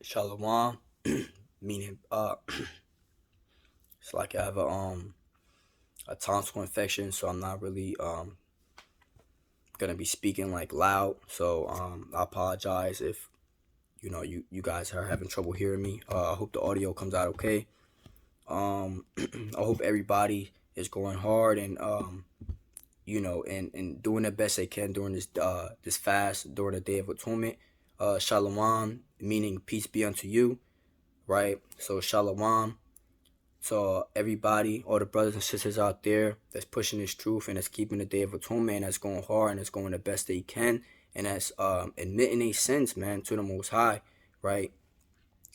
Shalom, meaning it's like I have a tonsil infection, so I'm not really gonna be speaking like loud. So I apologize if you guys are having trouble hearing me. I hope the audio comes out okay. I hope everybody is going hard and and doing the best they can during this fast during the Day of Atonement. Shalom, meaning peace be unto you, right? So shalom. So everybody, all the brothers and sisters out there that's pushing this truth and that's keeping the Day of Atonement, and that's going hard and that's going the best they can, and that's admitting their sins, man, to the Most High, right?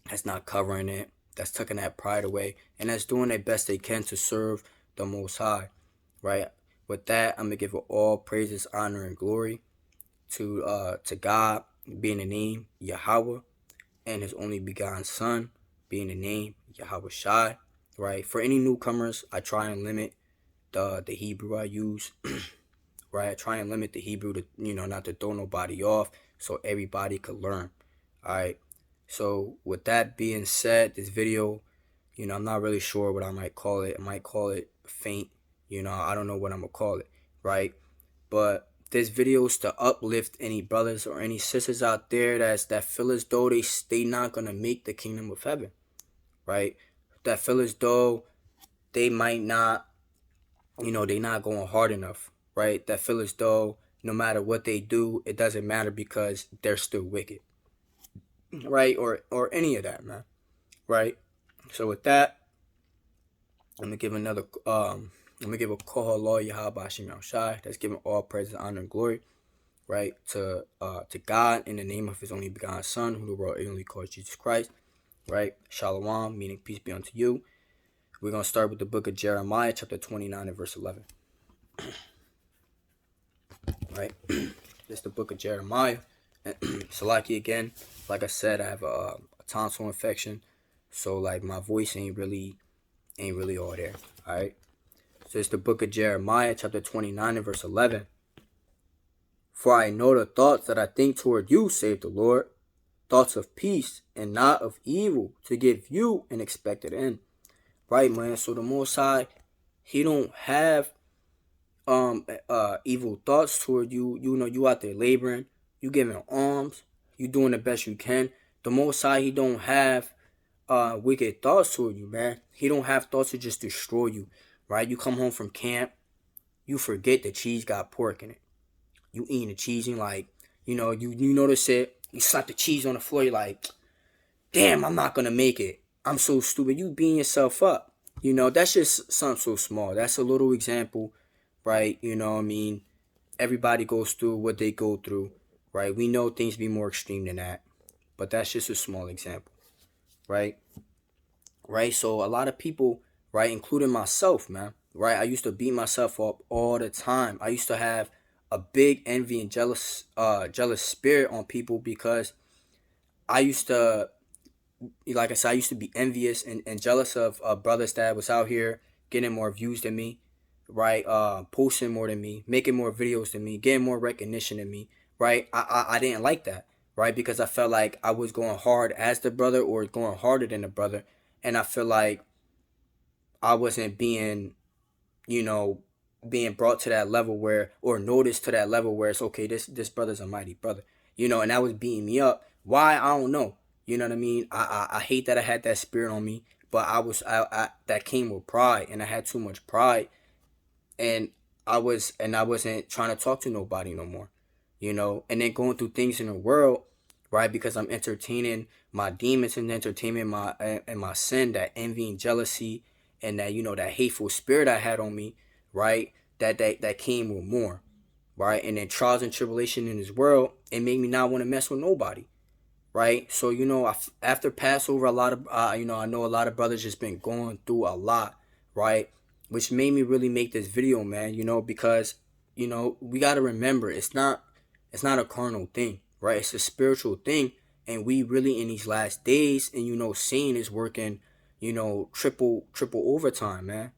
That's not covering it, that's tucking that pride away, and that's doing their best they can to serve the Most High, right? With that, I'm gonna give all praises, honor, and glory to God, being the name Yahweh, and His only begotten Son, being the name Yahweh Shai. Right, for any newcomers, I try and limit the Hebrew I use. Right, I try and limit the Hebrew to not to throw nobody off, so everybody could learn. All right. So with that being said, this video, I'm not really sure what I might call it. I might call it faint. I don't know what I'm gonna call it. Right, but this video is to uplift any brothers or any sisters out there that feel as though they not gonna make the kingdom of heaven. Right, that feel as though they might not, they not going hard enough, right? That feel as though no matter what they do, it doesn't matter because they're still wicked, right? Or any of that, man, right? So with that, I'm gonna give I'm gonna give a call law Yahweh Hashem Shai that's giving all praise, honor, and glory, right? To God in the name of His only begotten Son, who the world only calls Jesus Christ, right? Shalom, meaning peace be unto you. We're going to start with the book of Jeremiah, chapter 29 and verse 11. Right? It's the book of Jeremiah. And Salaki again, like I said, I have a tonsil infection. So, like, my voice ain't really all there. All right? So, it's the book of Jeremiah, chapter 29 and verse 11. For I know the thoughts that I think toward you, save the Lord, thoughts of peace and not of evil, to give you an expected end. Right, man? So the Most High, He don't have evil thoughts toward you. You out there laboring, you giving alms, you doing the best you can. The Most High, He don't have wicked thoughts toward you, man. He don't have thoughts to just destroy you. Right? You come home from camp, you forget the cheese got pork in it. You eating the cheese and like, you notice it, you slap the cheese on the floor, you're like, damn, I'm not gonna make it. I'm so stupid. You beating yourself up. That's just something so small. That's a little example, right? I mean? Everybody goes through what they go through, right? We know things be more extreme than that, but that's just a small example, right? Right? So a lot of people, right, including myself, man, right? I used to beat myself up all the time. I used to have a big envy and jealous spirit on people because I used to, like I said, I used to be envious and jealous of brothers that was out here getting more views than me, right? Posting more than me, making more videos than me, getting more recognition than me, right? I didn't like that, right? Because I felt like I was going hard as the brother or going harder than the brother. And I feel like I wasn't you know, being brought to that level where, or noticed to that level where it's okay, this brother's a mighty brother, and that was beating me up. Why? I don't know. You know what I mean? I hate that I had that spirit on me, but I that came with pride, and I had too much pride, and I wasn't trying to talk to nobody no more, and then going through things in the world, right? Because I'm entertaining my demons and entertaining my sin, that envy and jealousy, and that that hateful spirit I had on me, right? That came with more, right? And then trials and tribulation in this world, it made me not want to mess with nobody, right? So after Passover, a lot of I know a lot of brothers just been going through a lot, right? Which made me really make this video, man. Because we got to remember it's not a carnal thing, right? It's a spiritual thing, and we really in these last days, and Satan is working, triple overtime, man.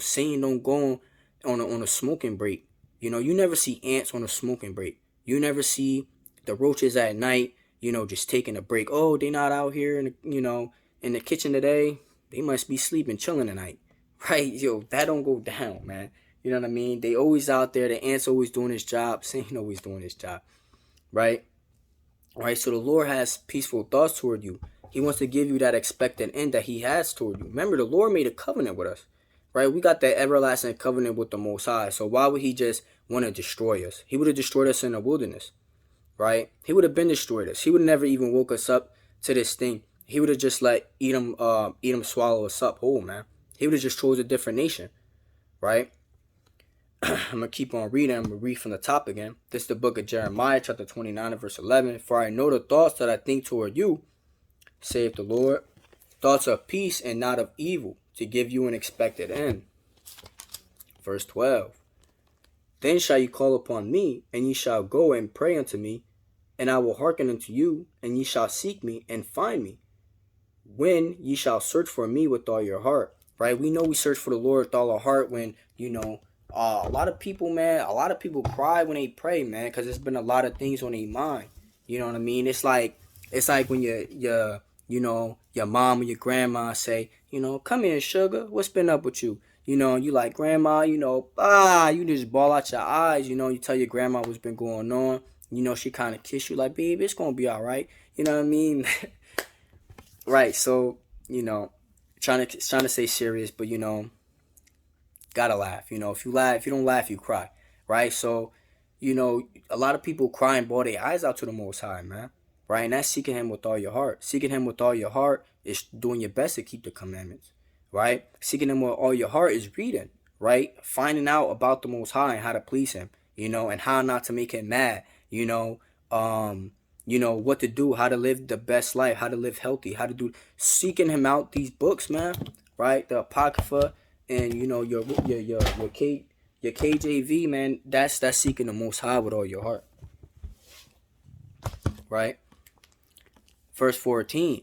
Satan don't go on a smoking break. You never see ants on a smoking break. You never see the roaches at night just taking a break. Oh, they not out here in the kitchen today. They must be sleeping, chilling tonight. Right? Yo, that don't go down, man. You know what I mean? They always out there. The ant's always doing his job. Satan always doing his job. Right? Right? So the Lord has peaceful thoughts toward you. He wants to give you that expected end that he has toward you. Remember, the Lord made a covenant with us. Right? We got that everlasting covenant with the Most High. So why would he just want to destroy us? He would have destroyed us in the wilderness. Right? He would have been destroyed us. He would have never even woke us up to this thing. He would have just let Edom swallow us up whole, man. He would have just chose a different nation. Right? I'm going to keep on reading. I'm going to read from the top again. This is the book of Jeremiah, chapter 29, and verse 11. For I know the thoughts that I think toward you, saith the Lord, thoughts of peace and not of evil, to give you an expected end. Verse 12. Then shall you call upon me, and ye shall go and pray unto me, and I will hearken unto you, and ye shall seek me and find me, when ye shall search for me with all your heart. Right? We know we search for the Lord with all our heart when, a lot of people, man, cry when they pray, man, because there's been a lot of things on their mind. You know what I mean? It's like when your mom or your grandma say, come here, sugar, what's been up with you? You like, grandma, you just bawl out your eyes, you tell your grandma what's been going on. She kind of kiss you like, baby, it's going to be all right. You know what I mean? Right. So, trying to stay serious, but, gotta laugh. If you don't laugh, you cry. Right. So, a lot of people cry and bawl their eyes out to the Most High, man. Right. And that's seeking him with all your heart. Seeking him with all your heart is doing your best to keep the commandments. Right. Seeking him with all your heart is reading. Right. Finding out about the Most High and how to please him, and how not to make him mad, what to do, how to live the best life, how to live healthy, how to do, seeking him out, these books, man. Right. The Apocrypha and, your KJV, man, that's seeking the Most High with all your heart. Right. Verse 14.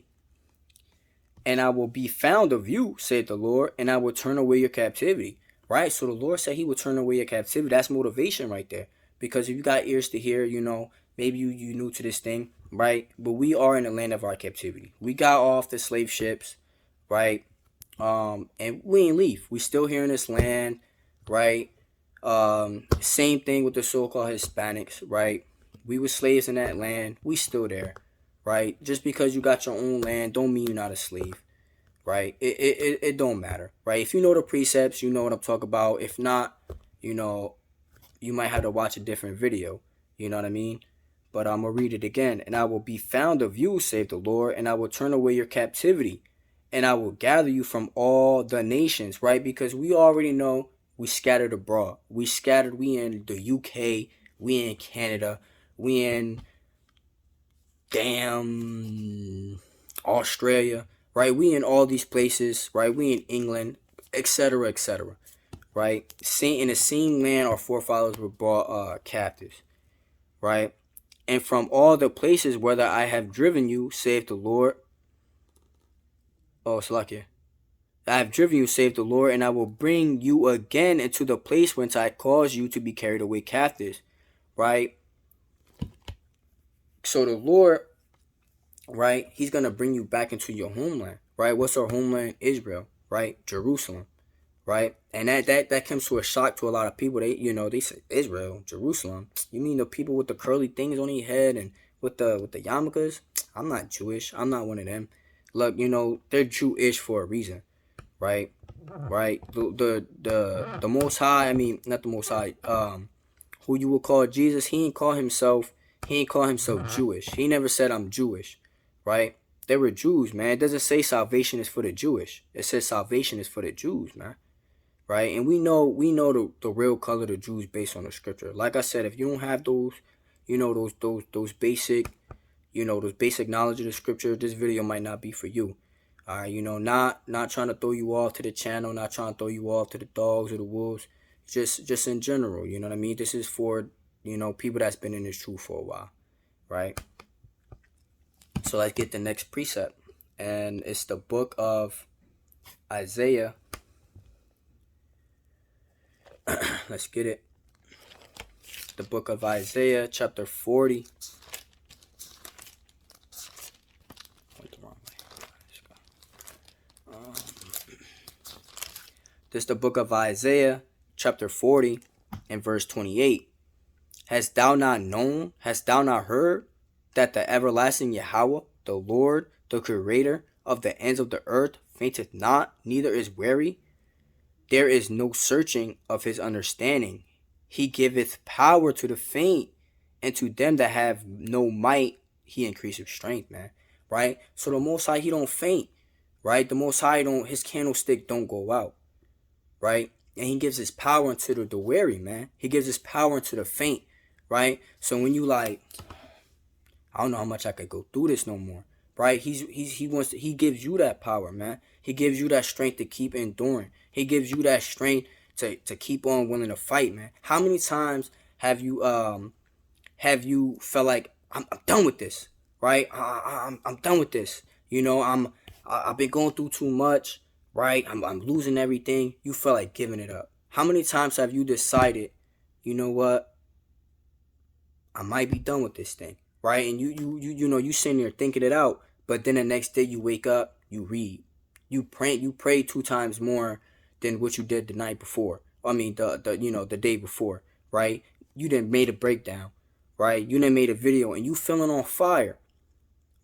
And I will be found of you, said the Lord, and I will turn away your captivity. Right? So the Lord said he would turn away your captivity. That's motivation right there. Because if you got ears to hear, maybe you new to this thing, right? But we are in the land of our captivity. We got off the slave ships, right? And we ain't leave. We still here in this land, right? Same thing with the so-called Hispanics, right? We were slaves in that land. We still there, right? Just because you got your own land don't mean you're not a slave, right? It don't matter, right? If you know the precepts, you know what I'm talking about. If not, you might have to watch a different video. You know what I mean? But I'm going to read it again. And I will be found of you, saith the Lord, and I will turn away your captivity, and I will gather you from all the nations, right? Because we already know we scattered abroad. We in the UK, we in Canada, we in Australia, right? We in all these places, right? We in England, etc., etc., right? In the same land our forefathers were brought captives, right? And from all the places whither I have driven you, saith the Lord. Oh, Salakia. I have driven you, saith the Lord, and I will bring you again into the place whence I caused you to be carried away captives, right? So the Lord, right, he's going to bring you back into your homeland, right? What's our homeland? Israel, right? Jerusalem, right? And that comes to a shock to a lot of people. They say, Israel, Jerusalem. You mean the people with the curly things on their head and with the yarmulkes? I'm not Jewish. I'm not one of them. Look, they're Jewish for a reason, right? Right? The Most High, I mean, not the Most High, who you would call Jesus, he ain't call himself Jewish. He never said I'm Jewish, right? They were Jews, man. It doesn't say salvation is for the Jewish. It says salvation is for the Jews, man. Right? And we know the real color of the Jews based on the scripture. Like I said, if you don't have those, those basic, those basic knowledge of the scripture, this video might not be for you. All right, not trying to throw you off to the channel, not trying to throw you off to the dogs or the wolves, just in general, you know what I mean? This is for, people that's been in this truth for a while, right? So let's get the next precept, and it's the book of Isaiah. Let's get it. The book of Isaiah, chapter 40. This is the book of Isaiah, chapter 40, and verse 28. Hast thou not known, hast thou not heard, that the everlasting Yahweh, the Lord, the creator of the ends of the earth, fainteth not, neither is weary? There is no searching of his understanding. He giveth power to the faint, and to them that have no might, he increaseth strength, man. Right? So the Most High, he don't faint. Right? The Most High his candlestick don't go out. Right? And he gives his power unto the weary, man. He gives his power unto the faint. Right? So when you like, I don't know how much I could go through this no more. Right? He gives you that power, man. He gives you that strength to keep enduring. He gives you that strength to keep on willing to fight, man. How many times have you felt like I'm done with this, right? I'm done with this. You know, I've been going through too much, right? I'm losing everything. You feel like giving it up. How many times have you decided, you know what? I might be done with this thing, right? And you sitting there thinking it out, but then the next day you wake up, you read, you pray 2 times more than what you did the night before. I mean the day before, right? You done made a breakdown, right? You done made a video and you feeling on fire,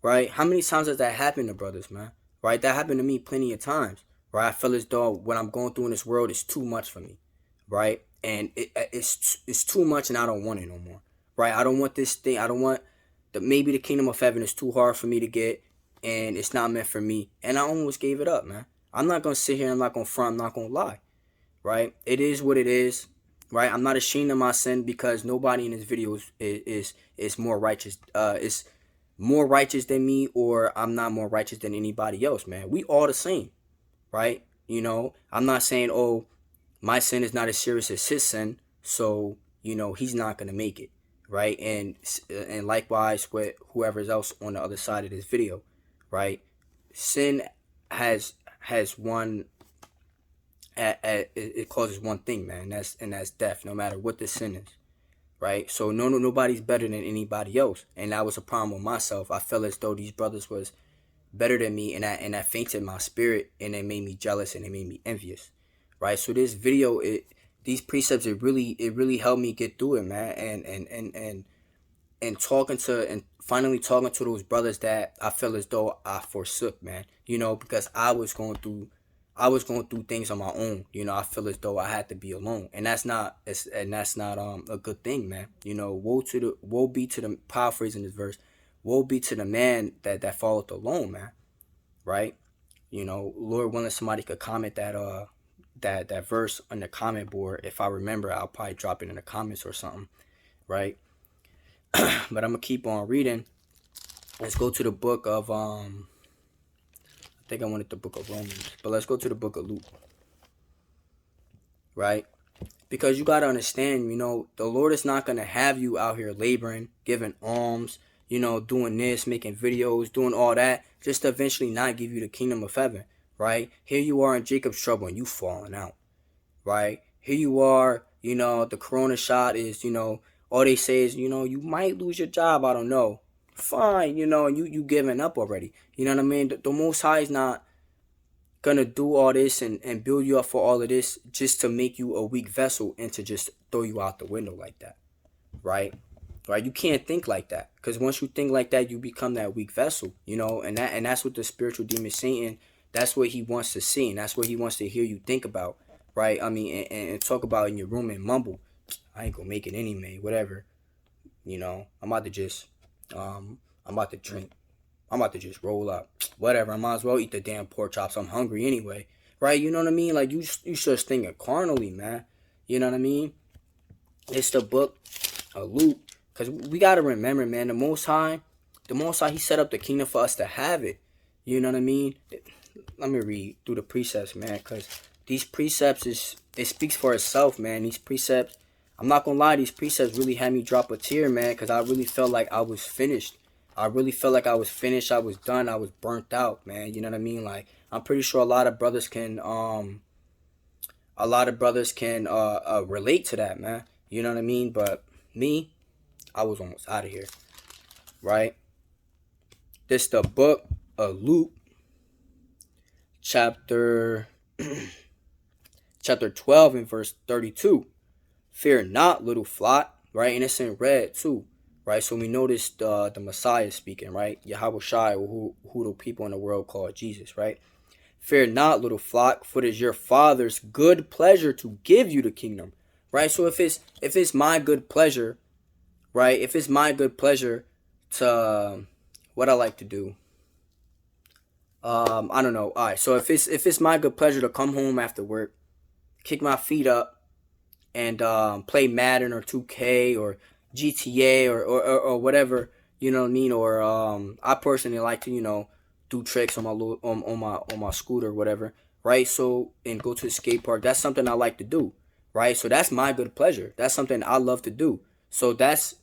right? How many times has that happened to brothers, man? Right? That happened to me plenty of times, right? I feel as though what I'm going through in this world is too much for me, right? And it's too much, and I don't want it no more, right? I don't want this thing. I don't want maybe the kingdom of heaven is too hard for me to get, and it's not meant for me. And I almost gave it up, man. I'm not gonna sit here. I'm not gonna front. I'm not gonna lie, right? It is what it is, right? I'm not ashamed of my sin because nobody in this video is more righteous. Is more righteous than me, or I'm not more righteous than anybody else, man. We all the same, right? You know, I'm not saying, oh, my sin is not as serious as his sin, so he's not gonna make it, right? And likewise with whoever else on the other side of this video, right? Sin has one. It causes one thing, man. That's death. No matter what the sin is, right? So nobody's better than anybody else, and that was a problem with myself. I felt as though these brothers was better than me, and that fainted my spirit, and it made me jealous, and it made me envious, right? So this video, these precepts, it really helped me get through it, man, and finally talking to those brothers that I felt as though I forsook, man. Because I was going through things on my own. I feel as though I had to be alone, and that's not a good thing, man. Woe be to the paraphrasing this verse. Woe be to the man that falleth alone, man. Right? Lord willing, somebody could comment that verse on the comment board. If I remember, I'll probably drop it in the comments or something. Right? But I'm gonna keep on reading. Let's go to the book of I think I wanted the book of Romans, but let's go to the book of Luke. Right? Because you gotta understand, the Lord is not gonna have you out here laboring, giving alms, doing this, making videos, doing all that, just to eventually not give you the kingdom of heaven. Right? Here you are in Jacob's trouble and you falling out. Right? Here you are, the corona shot is, all they say is, you might lose your job, I don't know. Fine, you giving up already. You know what I mean? The Most High is not gonna do all this and build you up for all of this just to make you a weak vessel and to just throw you out the window like that. Right? Right? You can't think like that. Because once you think like that, you become that weak vessel. And that's what the spiritual demon Satan, that's what he wants to see, and that's what he wants to hear you think about. Right? I mean, and talk about in your room and mumble. I ain't gonna make it anyway, whatever. I'm about to just I'm about to drink. I'm about to just roll up. Whatever. I might as well eat the damn pork chops. I'm hungry anyway. Right? You know what I mean? Like, you just thinking carnally, man. You know what I mean? It's the book of Luke. Because we got to remember, man, the Most High, he set up the kingdom for us to have it. You know what I mean? Let me read through the precepts, man. Because these precepts, it speaks for itself, man. These precepts, I'm not going to lie, these precepts really had me drop a tear, man. Because I really felt like I was finished. I really felt like I was finished. I was done. I was burnt out, man. You know what I mean? Like, I'm pretty sure a lot of brothers can relate to that, man. You know what I mean? But me, I was almost out of here. Right? This the book of Luke, chapter chapter 12 and verse 32. Fear not, little flock, right? And it's in red too, right? So we noticed the Messiah speaking, right? Yahweh Shai, who the people in the world call Jesus, right? Fear not, little flock, for it is your Father's good pleasure to give you the kingdom, right? So if it's my good pleasure, right? If it's my good pleasure to what I like to do, I don't know. All right, so if it's my good pleasure to come home after work, kick my feet up, and play Madden or 2K or GTA or whatever, you know what I mean? Or I personally like to, do tricks on my on my scooter or whatever, right? So and go to the skate park. That's something I like to do, right? So that's my good pleasure. That's something I love to do. So that's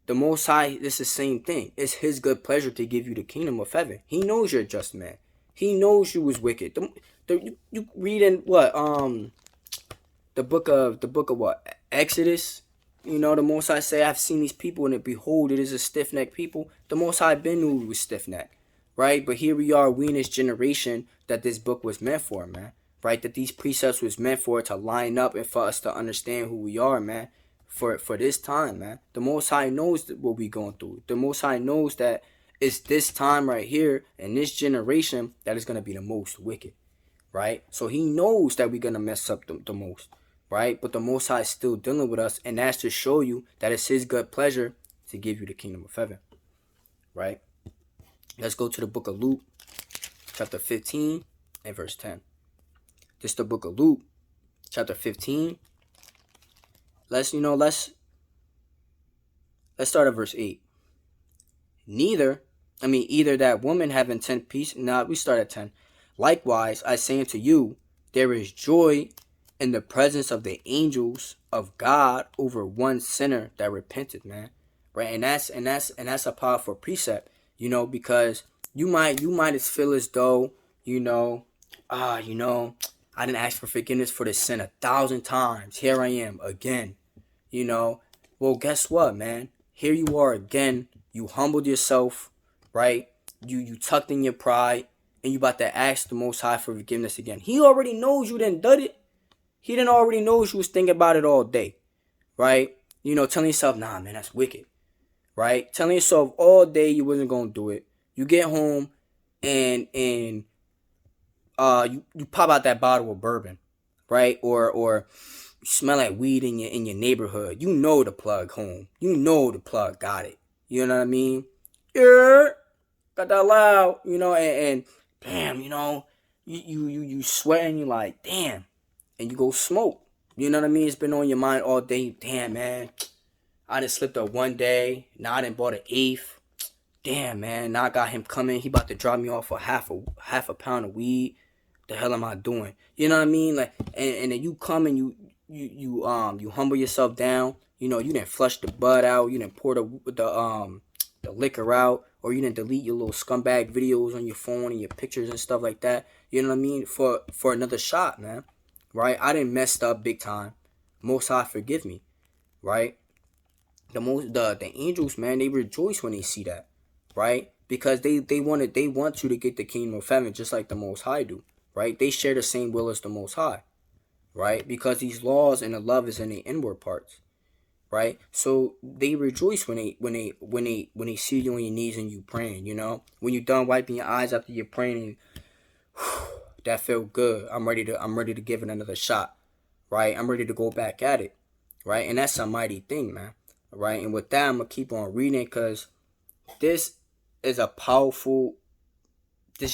the Most High. It's the same thing. It's His good pleasure to give you the kingdom of heaven. He knows you're a just man. He knows you was wicked. You read in what the book of what, Exodus. The Most High say, I've seen these people, and behold, it is a stiff necked people. The Most High been knew we was stiff necked, right? But here we are, we in this generation that this book was meant for, man. Right? That these precepts was meant for, to line up and for us to understand who we are, man. For this time, man. The Most High knows what we going through. The Most High knows that it's this time right here in this generation that is gonna be the most wicked, right? So He knows that we're gonna mess up the most, right? But the Most High is still dealing with us, and that's to show you that it's His good pleasure to give you the kingdom of heaven, right? Let's go to the book of Luke, chapter 15 and verse 10. This is the book of Luke, chapter 15. Let's start at verse 8. Either that woman having 10 pieces. Nah, we start at 10. Likewise, I say unto you, there is joy in the presence of the angels of God over one sinner that repented, man. Right? And that's a powerful precept, because you might feel as though, I didn't ask for forgiveness for this sin 1,000 times. Here I am again. Well, guess what, man? Here you are again. You humbled yourself, right? You tucked in your pride, and you about to ask the Most High for forgiveness again. He already knows you done done it. He didn't already knows you was thinking about it all day, right? Telling yourself, nah, man, that's wicked, right? Telling yourself all day you wasn't gonna do it. You get home, and you pop out that bottle of bourbon, right? Or you smell like weed in your neighborhood. You know the plug home. You know the plug got it. You know what I mean? Yeah, got that loud. And damn, you sweating. You like, damn, and you go smoke. You know what I mean? It's been on your mind all day. Damn, man, I done slipped up one day. Now I done bought an eighth. Damn, man, now I got him coming. He about to drop me off for half a pound of weed. The hell am I doing? You know what I mean? Like, and then you come and you humble yourself down. You didn't flush the bud out. You didn't pour the liquor out, or you didn't delete your little scumbag videos on your phone and your pictures and stuff like that. You know what I mean? For another shot, man. Right? I didn't messed up big time. Most High forgive me. Right? The angels, man, they rejoice when they see that. Right? Because they want you to get the kingdom of heaven just like the Most High do. Right? They share the same will as the Most High. Right? Because these laws and the love is in the inward parts. Right? So they rejoice when they see you on your knees and you praying, When you're done wiping your eyes after you're praying, that felt good. I'm ready to give it another shot. Right? I'm ready to go back at it. Right? And that's a mighty thing, man. Right? And with that, I'm gonna keep on reading, because this is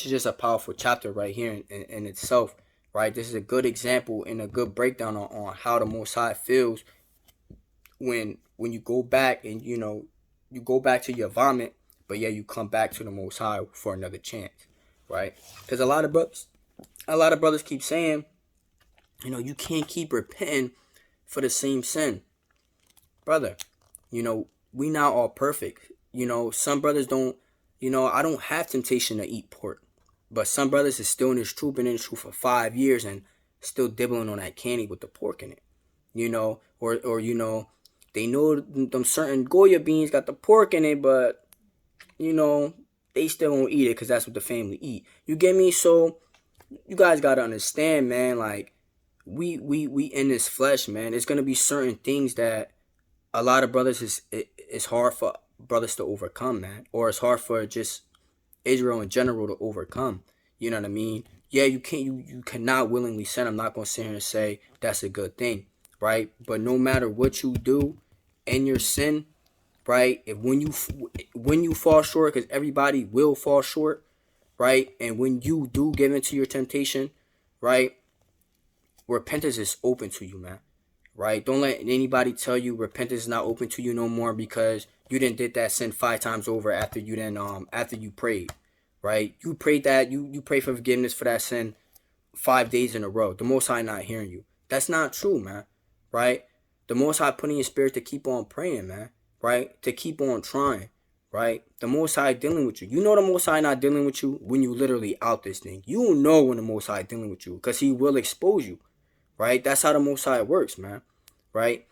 just a powerful chapter right here in itself. Right? This is a good example and a good breakdown on how the Most High feels when you go back and you go back to your vomit, but yeah, you come back to the Most High for another chance, right? Because a lot of brothers keep saying, you can't keep repenting for the same sin, brother. We not all perfect. Some brothers don't. I don't have temptation to eat pork, but some brothers is still in this truth, been in this truth for 5 years and still dibbling on that candy with the pork in it, or they know them certain Goya beans got the pork in it, but they still won't eat it because that's what the family eat. You get me? So you guys gotta understand, man. Like, we in this flesh, man. It's gonna be certain things that a lot of brothers is hard for brothers to overcome, man, or it's hard for just Israel in general to overcome. You know what I mean? Yeah, you cannot willingly sin. I'm not gonna sit here and say that's a good thing, right? But no matter what you do in your sin, right? If when you fall short, because everybody will fall short, right? And when you do give into your temptation, right? Repentance is open to you, man. Right? Don't let anybody tell you repentance is not open to you no more because you didn't did that sin 5 times over after you prayed. Right? You prayed that you pray for forgiveness for that sin 5 days in a row. The Most High not hearing you. That's not true, man. Right? The Most High putting your spirit to keep on praying, man. Right? To keep on trying. Right? The Most High dealing with you. You know the Most High not dealing with you when you literally out this thing. You will know when the Most High dealing with you because He will expose you. Right? That's how the Most High works, man. Right?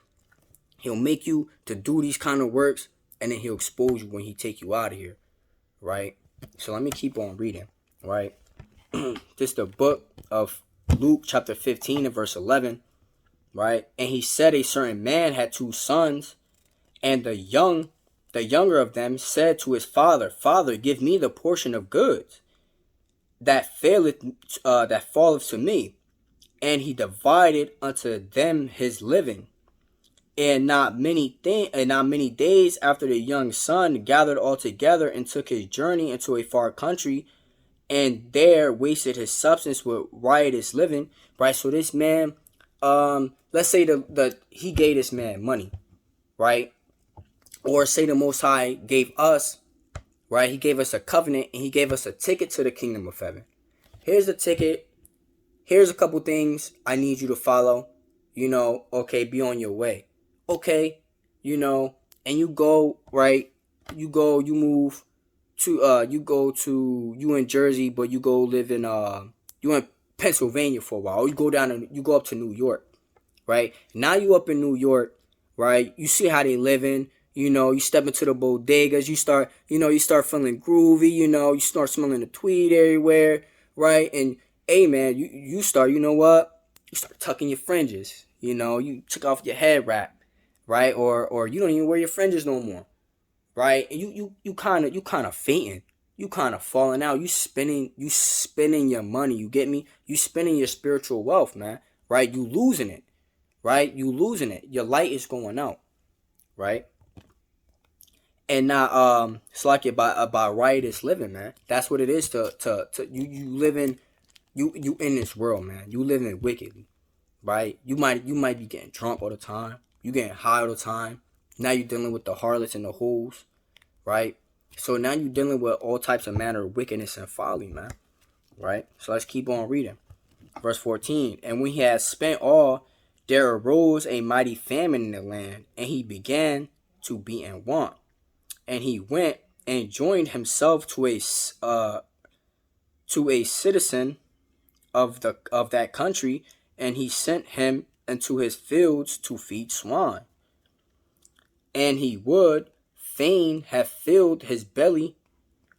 He'll make you to do these kind of works, and then He'll expose you when He take you out of here. Right? So let me keep on reading. Right? This is the book of Luke chapter 15 and verse 11. Right? And he said a certain man had 2 sons, and the younger of them said to his father, Father, give me the portion of goods that falleth to me. And he divided unto them his living. And not many days after the young son gathered all together and took his journey into a far country, and there wasted his substance with riotous living. Right. So this man, let's say he gave this man money, right? Or say the Most High gave us, right? He gave us a covenant and He gave us a ticket to the kingdom of heaven. Here's the ticket. Here's a couple things I need you to follow. Okay, be on your way. Okay, and you go, right? You move to, you in Jersey, but you go live in, you in Pennsylvania for a while. Or you go up to New York, right? Now you up in New York, right? You see how they living. You step into the bodegas. You start feeling groovy. You start smelling the tweed everywhere, right? And hey, man, you start, you start tucking your fringes. You took off your head wrap, right? Or you don't even wear your fringes no more, right? And you kind of fainting. You kind of falling out. You spending your money. You get me? You spending your spiritual wealth, man, right? You losing it, right? You losing it. Your light is going out, right? And now, it's like about riotous living, man. That's what it is to you living. You in this world, man. You living wickedly, right? You might be getting drunk all the time. You getting high all the time. Now you're dealing with the harlots and the hoes, right? So now you're dealing with all types of manner of wickedness and folly, man. Right? So let's keep on reading. Verse 14. And when he had spent all, there arose a mighty famine in the land, and he began to be in want. And he went and joined himself to a citizen of that country, and he sent him into his fields to feed swine. And he would fain have filled his belly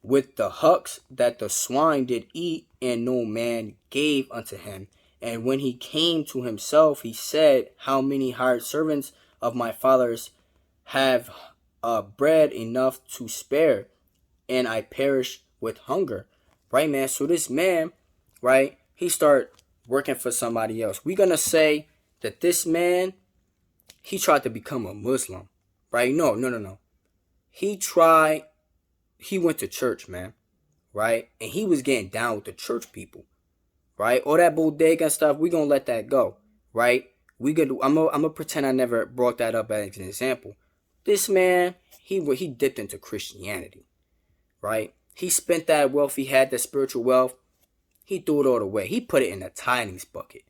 with the hucks that the swine did eat, and no man gave unto him. And when he came to himself, he said, How many hired servants of my father's have bread enough to spare, and I perish with hunger. Right, man? So this man, right, he start working for somebody else. We're going to say that this man, he tried to become a Muslim, right? No. He went to church, man, right? And he was getting down with the church people, right? All that bodega and stuff, we're going to let that go, right? I'm going to pretend I never brought that up as an example. This man, he dipped into Christianity, right? He spent that wealth he had, that spiritual wealth. He threw it all away. He put it in the tithings bucket,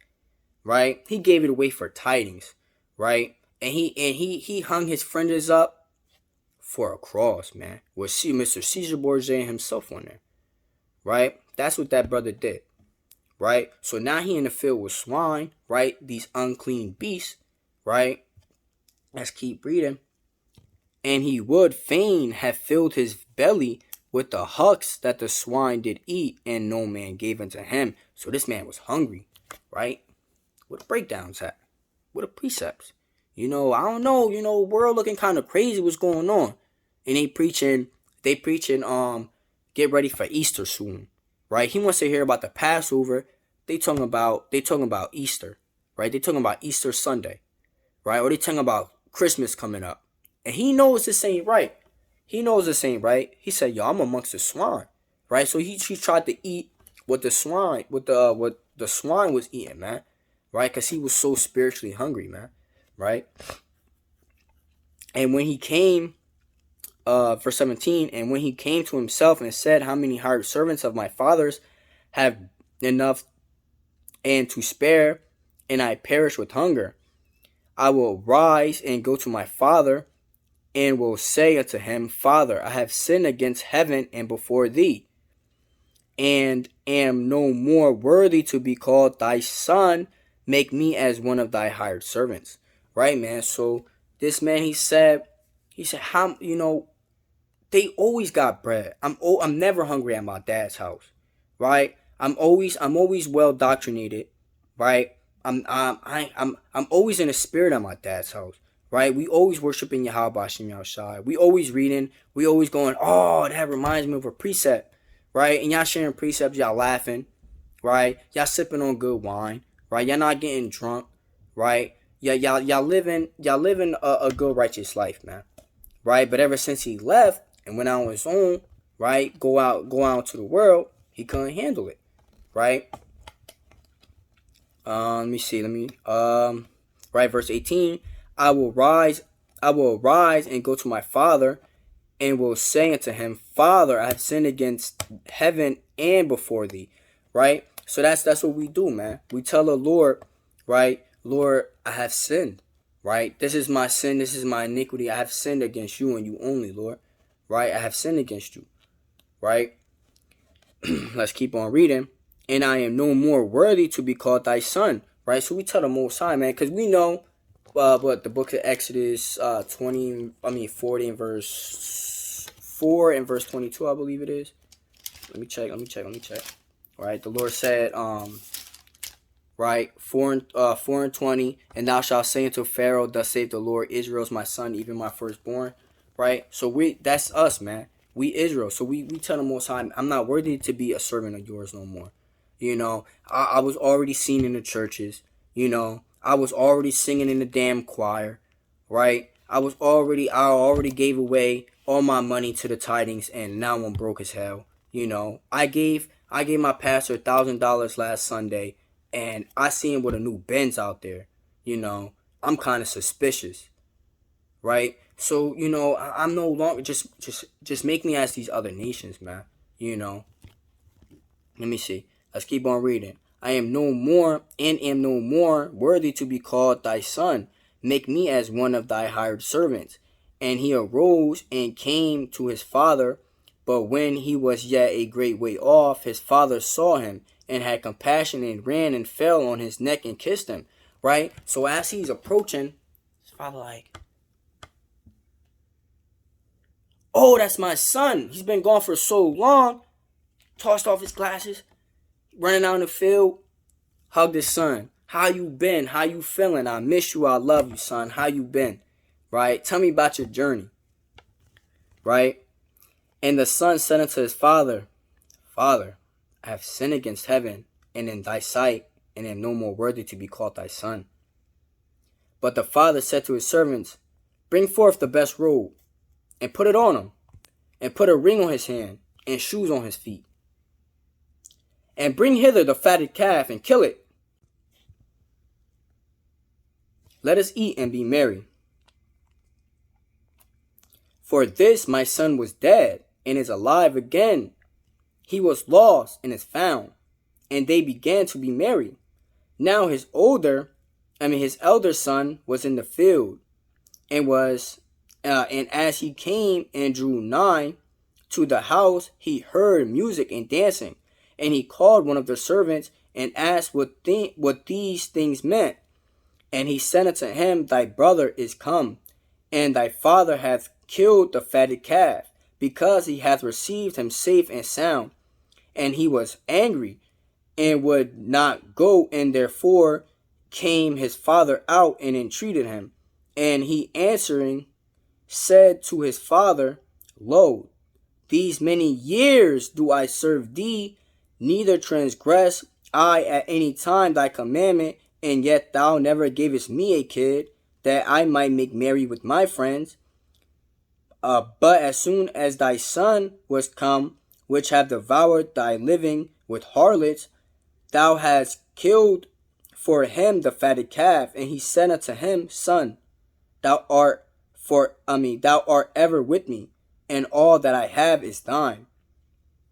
right? He gave it away for tithings, right? And he hung his fringes up for a cross, man. With Mr. Caesar Borgia himself on there, right? That's what that brother did, right? So now he in the field with swine, right? These unclean beasts, right? Let's keep reading. And he would fain have filled his belly with the hucks that the swine did eat, and no man gave unto him. So this man was hungry, right? Where the breakdowns at? Where the precepts? I don't know. World looking kind of crazy. What's going on? And they preaching. Get ready for Easter soon, right? He wants to hear about the Passover. They talking about Easter, right? They talking about Easter Sunday, right? Or they talking about Christmas coming up, and he knows this ain't right. He knows this ain't right. He said, "Yo, I'm amongst the swine," right? So he tried to eat what the swine was eating, man, right? Because he was so spiritually hungry, man, right? And when he came, verse 17, and when he came to himself and said, how many hired servants of my father's have enough and to spare, and I perish with hunger, I will rise and go to my father, and will say unto him, Father, I have sinned against heaven and before thee, and am no more worthy to be called thy son. Make me as one of thy hired servants. Right, man? So this man, he said, how, they always got bread. I'm never hungry at my dad's house, right? I'm always well doctrinated, right? I'm always in the spirit at my dad's house, right? We always worshiping Yahweh Bashim Yahushai. We always reading. We always going, oh, that reminds me of a precept, right? And y'all sharing precepts, y'all laughing, right? Y'all sipping on good wine, right? Y'all not getting drunk, right? Yeah, y'all living a good righteous life, man, right? But ever since he left and went out on his own, right? Go out to the world, he couldn't handle it, right? Let me see. Right, verse 18. I will arise and go to my father, and will say unto him, Father, I have sinned against heaven and before thee. Right? So that's what we do, man. We tell the Lord, right? Lord, I have sinned. Right? This is my sin. This is my iniquity. I have sinned against you and you only, Lord. Right? I have sinned against you. Right? Let's keep on reading. And I am no more worthy to be called thy son. Right? So we tell the Most High, man, because we know what the book of Exodus 40 and verse 4 and verse 22, I believe it is. Let me check. Right? The Lord said, right, 4 and 20, and thou shalt say unto Pharaoh, thus saith the Lord, Israel is my son, even my firstborn. Right? So that's us, man. We Israel. So we tell the Most High, I'm not worthy to be a servant of yours no more. I was already seen in the churches. I was already singing in the damn choir, right? I already gave away all my money to the tidings, and now I'm broke as hell. I gave my pastor $1,000 last Sunday, and I see him with a new Benz out there. I'm kind of suspicious, right? So I'm no longer just make me as these other nations, man. Let me see. Let's keep on reading. I am no more worthy to be called thy son. Make me as one of thy hired servants. And he arose and came to his father. But when he was yet a great way off, his father saw him and had compassion and ran and fell on his neck and kissed him. Right? So as he's approaching, his father like, oh, that's my son. He's been gone for so long. Tossed off his glasses. Running out in the field, hugged his son. How you been? How you feeling? I miss you. I love you, son. How you been? Right? Tell me about your journey. Right? And the son said unto his father, Father, I have sinned against heaven and in thy sight, and am no more worthy to be called thy son. But the father said to his servants, Bring forth the best robe, and put it on him, and put a ring on his hand, and shoes on his feet. And bring hither the fatted calf, and kill it. Let us eat and be merry. For this my son was dead, and is alive again. He was lost, and is found. And they began to be merry. Now his elder son was in the field, and as he came and drew nigh to the house, he heard music and dancing. And he called one of the servants and asked what these things meant. And he said unto him, Thy brother is come, and thy father hath killed the fatted calf, because he hath received him safe and sound. And he was angry, and would not go, and therefore came his father out and entreated him. And he answering said to his father, Lo, these many years do I serve thee, neither transgress I at any time thy commandment, and yet thou never gavest me a kid, that I might make merry with my friends. But as soon as thy son was come, which have devoured thy living with harlots, thou hast killed for him the fatted calf. And he said unto him, Son, thou art ever with me, and all that I have is thine.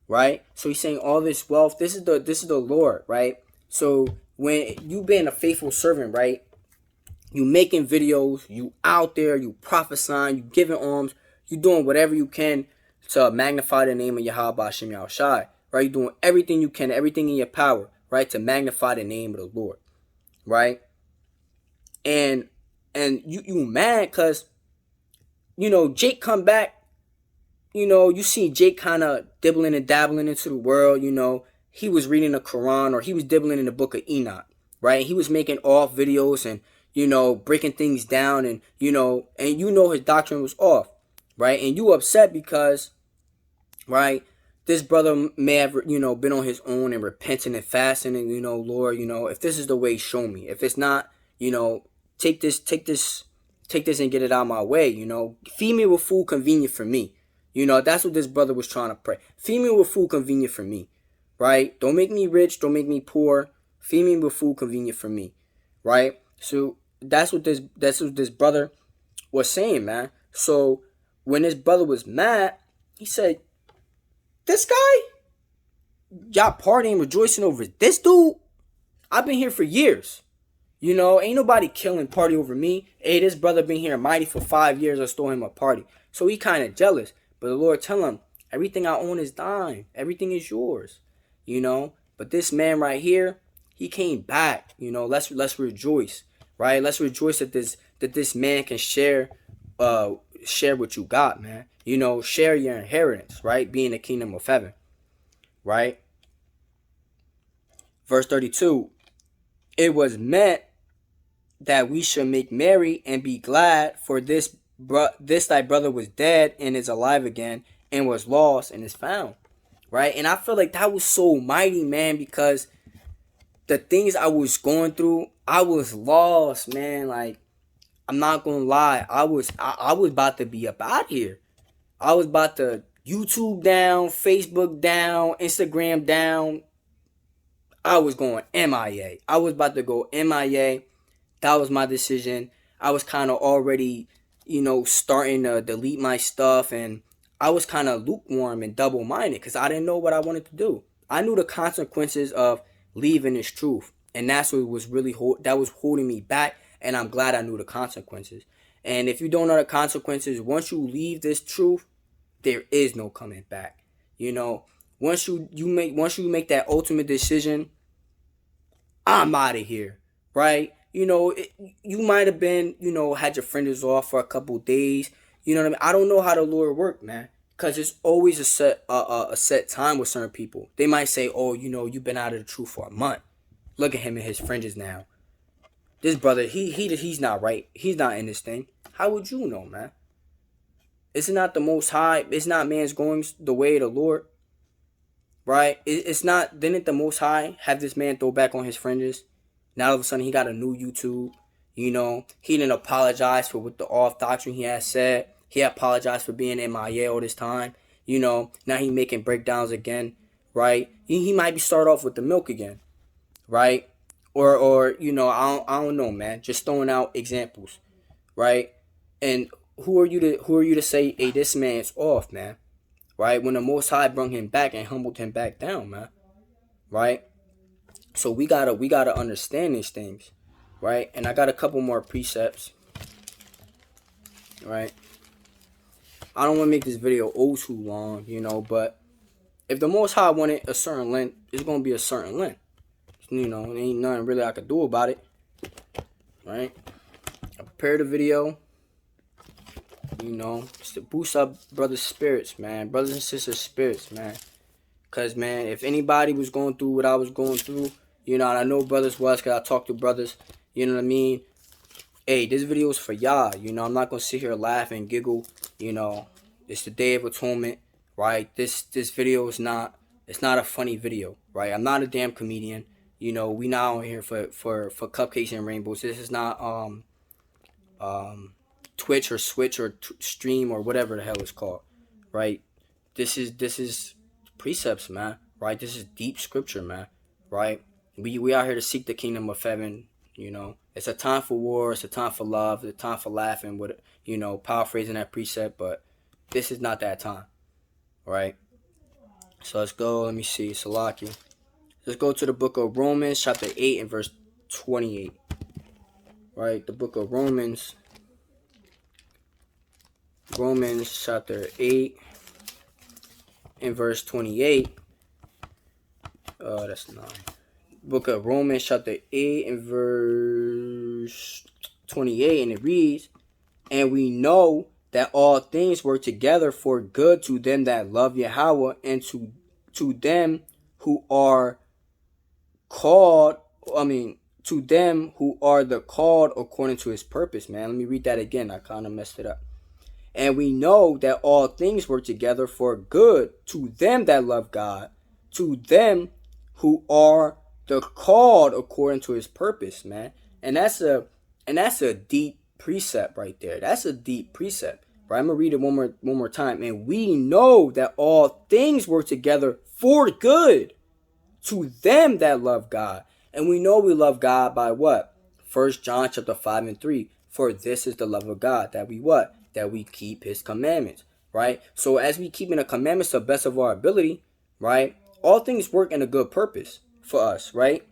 Right? So he's saying all this wealth, this is the Lord, right? So when you being a faithful servant, right? You making videos, you out there, you prophesying, you giving alms, you doing whatever you can to magnify the name of Yahweh Hashem Yahushai, right? You doing everything you can, everything in your power, right, to magnify the name of the Lord, right? And you mad because, Jake come back, you see Jake kind of dibbling and dabbling into the world, he was reading the Quran, or he was dibbling in the book of Enoch, right? He was making off videos and, breaking things down, and, his doctrine was off, right? And you upset because, right, this brother may have, been on his own and repenting and fasting and, Lord, if this is the way, show me. If it's not, take this and get it out of my way, Feed me with food convenient for me. That's what this brother was trying to pray. Feed me with food convenient for me, right? Don't make me rich. Don't make me poor. Feed me with food convenient for me, right? So that's what this brother was saying, man. So when this brother was mad, he said, this guy, y'all partying, rejoicing over this dude? I've been here for years. Ain't nobody killing party over me. Hey, this brother been here mighty for 5 years. I stole him a party. So he kind of jealous. But the Lord tell him, everything I own is thine. Everything is yours. But this man right here, he came back. Let's rejoice, right? Let's rejoice that this man can share what you got, man. Share your inheritance, right? Be in the kingdom of heaven, right? Verse 32, it was meant that we should make merry and be glad, for this thy brother was dead and is alive again, and was lost and is found, right? And I feel like that was so mighty, man, because the things I was going through, I was lost, man. Like, I'm not gonna lie, I was about to be up out here. I was about to YouTube down, Facebook down, Instagram down. I was going MIA. I was about to go MIA. That was my decision. I was kind of already, starting to delete my stuff, and I was kind of lukewarm and double-minded because I didn't know what I wanted to do. I knew the consequences of leaving this truth, and that's what was really that was holding me back, and I'm glad I knew the consequences. And if you don't know the consequences, once you leave this truth, there is no coming back. Once you make that ultimate decision, I'm out of here, right? You might have been, had your friends off for a couple days. You know what I mean? I don't know how the Lord worked, man, because it's always a set time with certain people. They might say, oh, you've been out of the truth for a month. Look at him and his fringes now. This brother, he's not right. He's not in this thing. How would you know, man? It's not the Most High. It's not man's going the way of the Lord, right? It's not. Didn't the Most High have this man throw back on his fringes? Now all of a sudden he got a new YouTube. He didn't apologize for what the off doctrine he had said. He apologized for being MIA all this time. Now he making breakdowns again, right? He might be start off with the milk again, right? Or I don't know, man. Just throwing out examples, right? And who are you to say, hey, this man's off, man? Right? When the Most High brought him back and humbled him back down, man. Right? So we gotta understand these things, right? And I got a couple more precepts, right? I don't want to make this video too long, but if the Most High wanted a certain length, it's gonna be a certain length. There ain't nothing really I could do about it, right? I prepared a video, just to boost up brothers' spirits, man, brothers and sisters' spirits, man. Cause, man, if anybody was going through what I was going through, and I know brothers was, because I talk to brothers, You know what I mean? Hey, this video is for y'all. You know, I'm not gonna sit here laugh and giggle. You know, it's the Day of Atonement, right? This video is not. It's not a funny video, right? I'm not a damn comedian. You know, we not on here for cupcakes and rainbows. This is not Twitch or Switch or stream or whatever the hell it's called, right? This is precepts, man, right? This is deep scripture, man, right? We out here to seek the kingdom of heaven. You know, it's a time for war, it's a time for love, it's a time for laughing, with, you know, paraphrasing that precept, but this is not that time, right? So let's go. Let me see, Salaki. Let's go to the book of Romans, chapter 8 and verse 28. Right, the book of Romans chapter 8 and verse 28. That's 9. Book of Romans chapter 8 and verse 28, and it reads, "And we know that all things work together for good to them that love Yahweh, and to them who are called, to them who are the called according to his purpose." Man, let me read that again. I kind of messed it up. "And we know that all things work together for good to them that love God, to them who are the called according to his purpose," man. And that's a deep precept right there. That's a deep precept, right? I'm gonna read it one more time. "And we know that all things work together for good to them that love God." And we know we love God by what? 1 John chapter 5 and 3. "For this is the love of God, that we what? That we keep his commandments," right? So as we keep in the commandments to the best of our ability, right? All things work in a good purpose for us, right?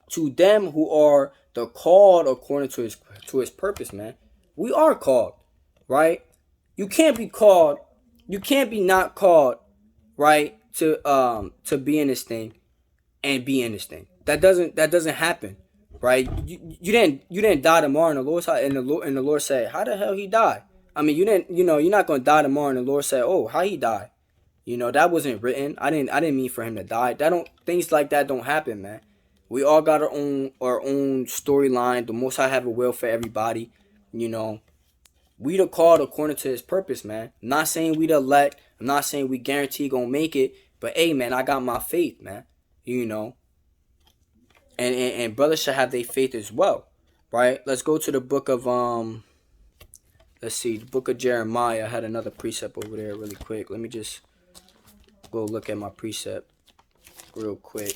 "To them who are the called according to his purpose," man. We are called, right? You can't be called, you can't be not called, right? To be in this thing and be in this thing. That doesn't happen, right? You didn't die tomorrow, and the Lord said, "How the hell he died?" I mean, you didn't, you know, you're not gonna die tomorrow, and the Lord said, "Oh, how he died?" You know, that wasn't written. I didn't mean for him to die. Things like that don't happen, man. We all got our own storyline. The Most High have a will for everybody. You know, we the called according to his purpose, man. I'm not saying we the elect. I'm not saying we guarantee gonna make it. But hey, man, I got my faith, man. You know, and brothers should have their faith as well, right? Let's go to the book of let's see, the book of Jeremiah. I had another precept over there really quick. Let me just go look at my precept real quick.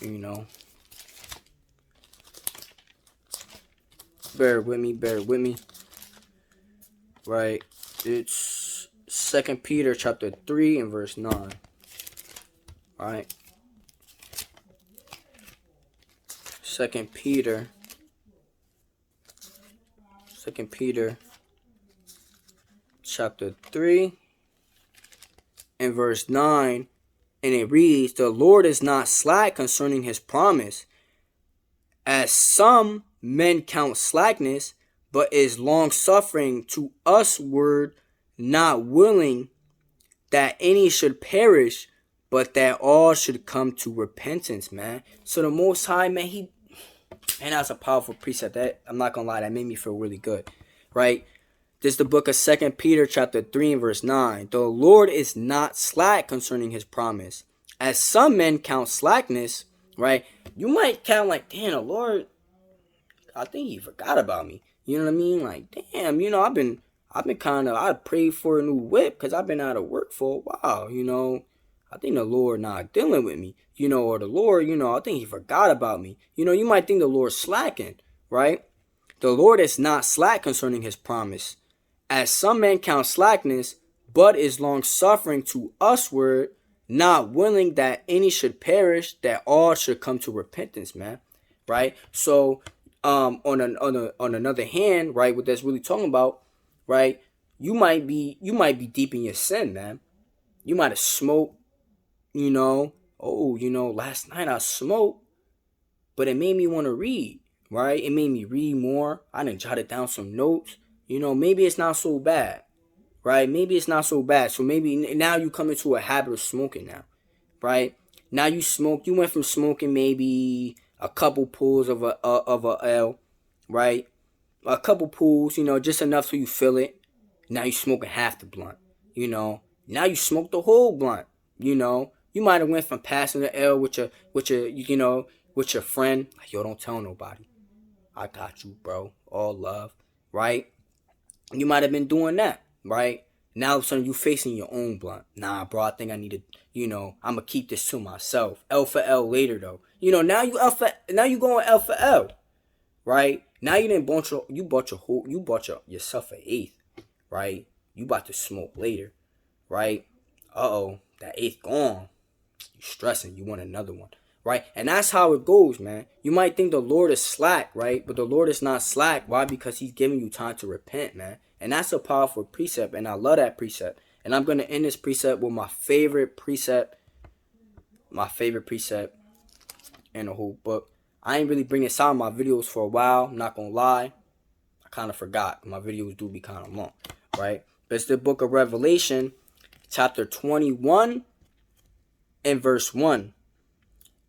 You know, bear with me. Right, it's 2 Peter chapter 3 and verse 9. All right, 2 Peter chapter 3 and verse 9, and it reads, "The Lord is not slack concerning his promise, as some men count slackness, but is long-suffering to usward, not willing that any should perish, but that all should come to repentance," man. So the Most High, man, that's a powerful precept. That, I'm not gonna lie, that made me feel really good, right? This is the book of 2 Peter chapter 3 and verse 9. "The Lord is not slack concerning his promise, as some men count slackness," right? You might count like, damn, the Lord, I think he forgot about me. You know what I mean? Like, damn, you know, I prayed for a new whip because I've been out of work for a while, you know. I think the Lord not dealing with me, you know, or the Lord, you know, I think he forgot about me. You know, you might think the Lord's slacking, right? "The Lord is not slack concerning his promise, as some men count slackness, but is long-suffering to usward, not willing that any should perish, that all should come to repentance," man. Right? So, on another hand, right, what that's really talking about, right? You might be deep in your sin, man. You might have smoked, you know. Oh, you know, last night I smoked, but it made me want to read, right? It made me read more. I done jotted down some notes. You know, maybe it's not so bad, right? Maybe it's not so bad. So maybe now you come into a habit of smoking now, right? Now you smoke. You went from smoking maybe a couple pulls of a L, right? A couple pulls, just enough so you feel it. Now you smoking half the blunt, Now you smoke the whole blunt, You might have went from passing the L with your friend. Like, yo, don't tell nobody. I got you, bro. All love, right? You might have been doing that, right? Now all of a sudden you facing your own blunt. Nah, bro, I think I need to, I'm gonna keep this to myself. L for L later though. Now you going L for L, right? Now you didn't bought yourself an eighth, right? You about to smoke later, right? That eighth gone. You stressing, you want another one, right? And that's how it goes, man. You might think the Lord is slack, right? But the Lord is not slack. Why? Because he's giving you time to repent, man. And that's a powerful precept, and I love that precept. And I'm going to end this precept with my favorite precept in the whole book. I ain't really bringing this out in my videos for a while, I'm not going to lie. I kind of forgot. My videos do be kind of long, right? But it's the book of Revelation, chapter 21 and verse 1.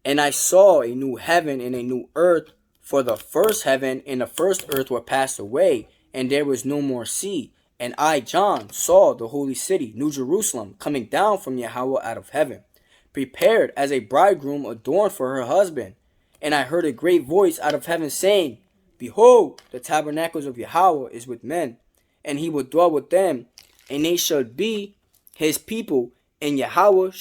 And I saw a new heaven and a new earth, for the first heaven and the first earth were passed away, and there was no more sea. And I, John, saw the holy city, New Jerusalem, coming down from Yahweh out of heaven, prepared as a bridegroom adorned for her husband. And I heard a great voice out of heaven saying, Behold, the tabernacles of Yahweh is with men, and he will dwell with them, and they shall be his people, and Yahweh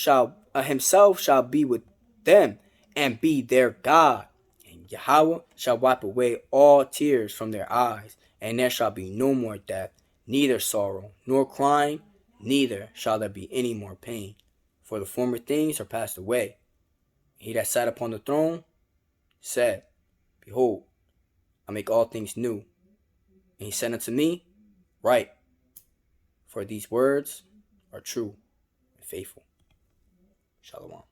himself shall be with them, and be their God. And Yahweh shall wipe away all tears from their eyes, and there shall be no more death, neither sorrow, nor crying, neither shall there be any more pain. For the former things are passed away. He that sat upon the throne said, Behold, I make all things new. And he said unto me, Write, for these words are true and faithful. Shalom.